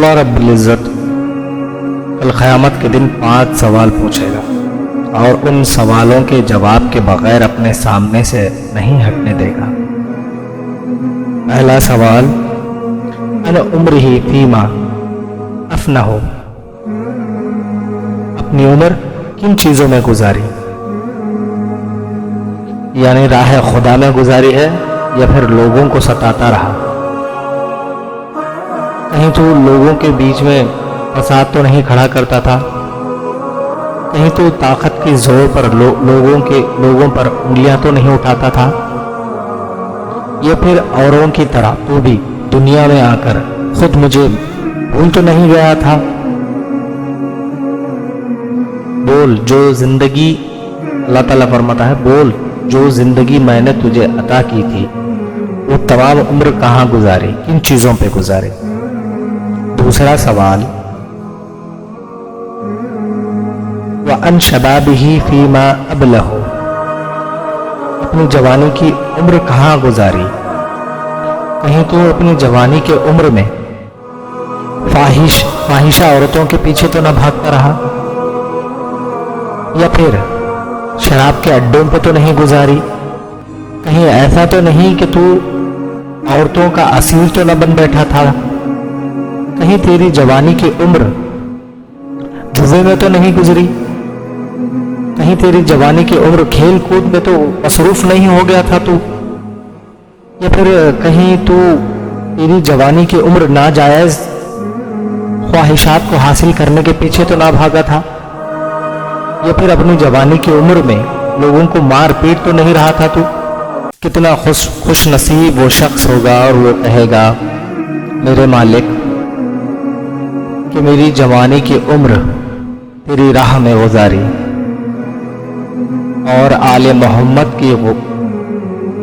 اللہ رب العزت کل قیامت کے دن 5 سوال پوچھے گا اور ان سوالوں کے جواب کے بغیر اپنے سامنے سے نہیں ہٹنے دے گا۔ پہلا سوال، ان عمرہ فیما افنہ، اپنی عمر کن چیزوں میں گزاری، یعنی راہ خدا میں گزاری ہے یا پھر لوگوں کو ستاتا رہا؟ کہیں تو لوگوں کے بیچ میں فساد تو نہیں کھڑا کرتا تھا، کہیں تو طاقت کی زور پر لوگوں پر انگلیاں تو نہیں اٹھاتا تھا، یا پھر اوروں کی طرح تو بھی دنیا میں آ کر خود مجھے بھول تو نہیں گیا تھا؟ بول جو زندگی، اللہ تعالیٰ فرماتا ہے بول جو زندگی میں نے تجھے عطا کی تھی وہ تمام عمر کہاں گزاری، کن چیزوں پہ گزاری؟ دوسرا سوال، وَأَنْ شَبَابِهِ فِيمَا أَبْلَهُ، اپنی جوانی کی عمر کہاں گزاری؟ کہیں تو اپنی جوانی کے عمر میں فاحشہ عورتوں کے پیچھے تو نہ بھاگتا رہا، یا پھر شراب کے اڈوں پہ تو نہیں گزاری؟ کہیں ایسا تو نہیں کہ تو عورتوں کا اسیر تو نہ بن بیٹھا تھا؟ کہیں تیری جوانی کی عمر جوے میں تو نہیں گزری؟ کہیں تیری جوانی کی عمر کھیل کود میں تو مصروف نہیں ہو گیا تھا تو؟ یا پھر کہیں تو تیری جوانی کی عمر ناجائز خواہشات کو حاصل کرنے کے پیچھے تو نہ بھاگا تھا؟ یا پھر اپنی جوانی کی عمر میں لوگوں کو مار پیٹ تو نہیں رہا تھا تو؟ کتنا خوش نصیب وہ شخص ہوگا اور وہ کہے گا میرے مالک کہ میری جوانی کی عمر تیری راہ میں گزاری اور آل محمد کی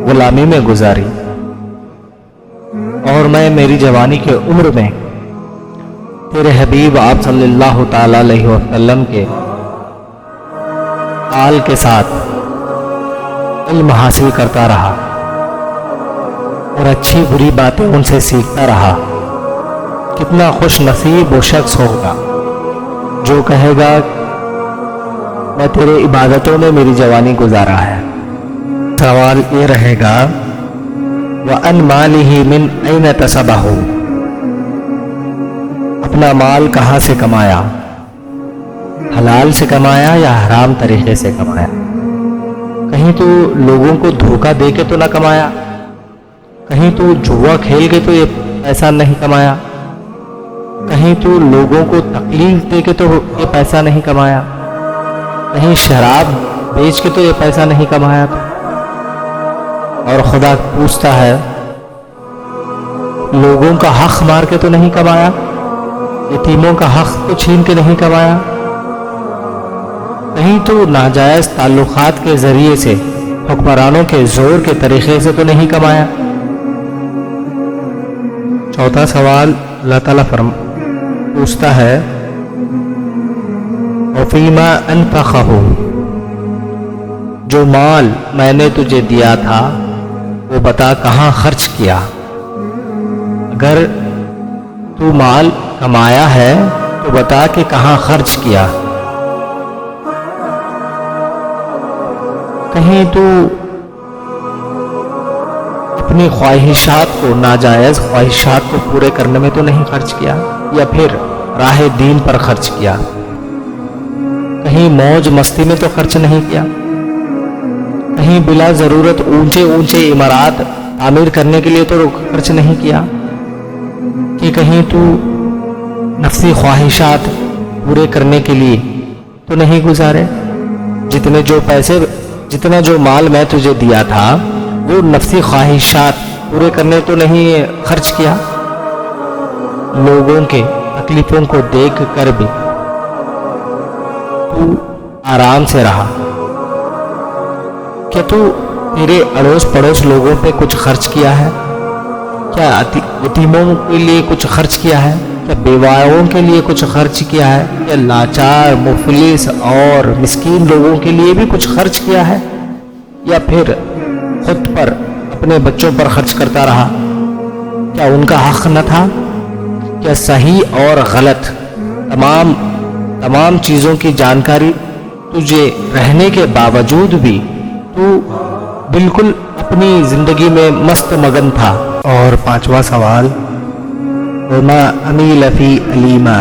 غلامی میں گزاری، اور میں میری جوانی کی عمر میں تیرے حبیب آپ صلی اللہ تعالی علیہ وسلم کے آل کے ساتھ علم حاصل کرتا رہا اور اچھی بری باتیں ان سے سیکھتا رہا۔ کتنا خوش نصیب وہ شخص ہوگا جو کہے گا میں تیرے عبادتوں میں میری جوانی گزارا ہے۔ سوال یہ رہے گا وَأَنْ مَالِهِ مِنْ أَيْنَ اكْتَسَبَهُ، اپنا مال کہاں سے کمایا، حلال سے کمایا یا حرام طریقے سے کمایا؟ کہیں تو لوگوں کو دھوکہ دے کے تو نہ کمایا، کہیں تو جوا کھیل کے تو یہ پیسہ نہیں کمایا، کہیں تو لوگوں کو تکلیف دے کے تو یہ پیسہ نہیں کمایا، کہیں شراب بیچ کے تو یہ پیسہ نہیں کمایا تھا؟ اور خدا پوچھتا ہے لوگوں کا حق مار کے تو نہیں کمایا، یتیموں کا حق تو چھین کے نہیں کمایا، کہیں تو ناجائز تعلقات کے ذریعے سے حکمرانوں کے زور کے طریقے سے تو نہیں کمایا؟ چوتھا سوال اللہ تعالیٰ پوچھتا ہے وَفِيمَا أَنْفَقَهُ، جو مال میں نے تجھے دیا تھا وہ بتا کہاں خرچ کیا؟ اگر تو مال کمایا ہے تو بتا کہ کہاں خرچ کیا۔ کہیں تو اپنی خواہشات کو، ناجائز خواہشات کو پورے کرنے میں تو نہیں خرچ کیا، یا پھر راہ دین پر خرچ کیا؟ کہیں موج مستی میں تو خرچ نہیں کیا؟ کہیں بلا ضرورت اونچے عمارات تعمیر کرنے کے لیے تو خرچ نہیں کیا؟ کہ کہیں تو نفسی خواہشات پورے کرنے کے لیے تو نہیں گزارے؟ جتنا جو مال میں تجھے دیا تھا وہ نفسی خواہشات پورے کرنے تو نہیں خرچ کیا؟ لوگوں کے تکلیفوں کو دیکھ کر بھی تو آرام سے رہا؟ کیا تو تیرے اڑوس پڑوس لوگوں پہ کچھ خرچ کیا ہے؟ کیا یتیموں کے لیے کچھ خرچ کیا ہے؟ کیا بیواؤں کے لیے کچھ خرچ کیا ہے؟ کیا لاچار مفلس اور مسکین لوگوں کے لیے بھی کچھ خرچ کیا ہے؟ یا پھر خود پر، اپنے بچوں پر خرچ کرتا رہا؟ کیا ان کا حق نہ تھا کیا صحیح اور غلط تمام چیزوں کی جانکاری تجھے رہنے کے باوجود بھی تو بالکل اپنی زندگی میں مست مگن تھا؟ اور پانچواں سوال، وما عمل فی علیما،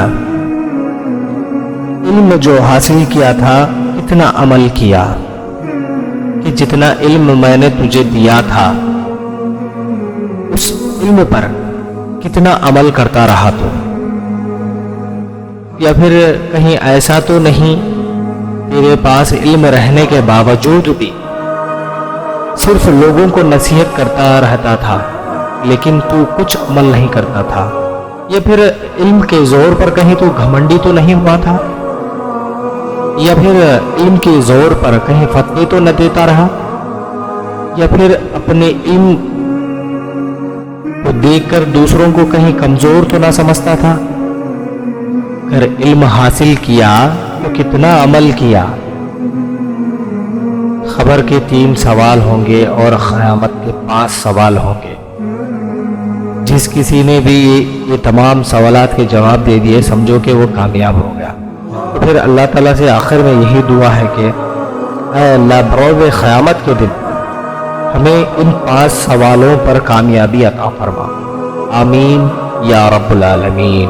علم جو حاصل کیا تھا کتنا عمل کیا، کہ جتنا علم میں نے تجھے دیا تھا اس علم پر کتنا عمل کرتا رہا تو؟ یا پھر کہیں ایسا تو نہیں تیرے پاس علم رہنے کے باوجود بھی صرف لوگوں کو نصیحت کرتا رہتا تھا لیکن تو کچھ عمل نہیں کرتا تھا؟ یا پھر علم کے زور پر کہیں تو گھمنڈی تو نہیں ہوا تھا؟ یا پھر علم کے زور پر کہیں فتوے تو نہ دیتا رہا؟ یا پھر اپنے علم کو دیکھ کر دوسروں کو کہیں کمزور تو نہ سمجھتا تھا؟ اگر علم حاصل کیا تو کتنا عمل کیا؟ خبر کے 3 سوال ہوں گے اور قیامت کے 5 سوال ہوں گے۔ جس کسی نے بھی یہ تمام سوالات کے جواب دے دیے سمجھو کہ وہ کامیاب ہو گیا۔ تو پھر اللہ تعالیٰ سے آخر میں یہی دعا ہے کہ اے اللہ بروز قیامت کے دن ہمیں ان 5 سوالوں پر کامیابی عطا فرما، آمین یا رب العالمین۔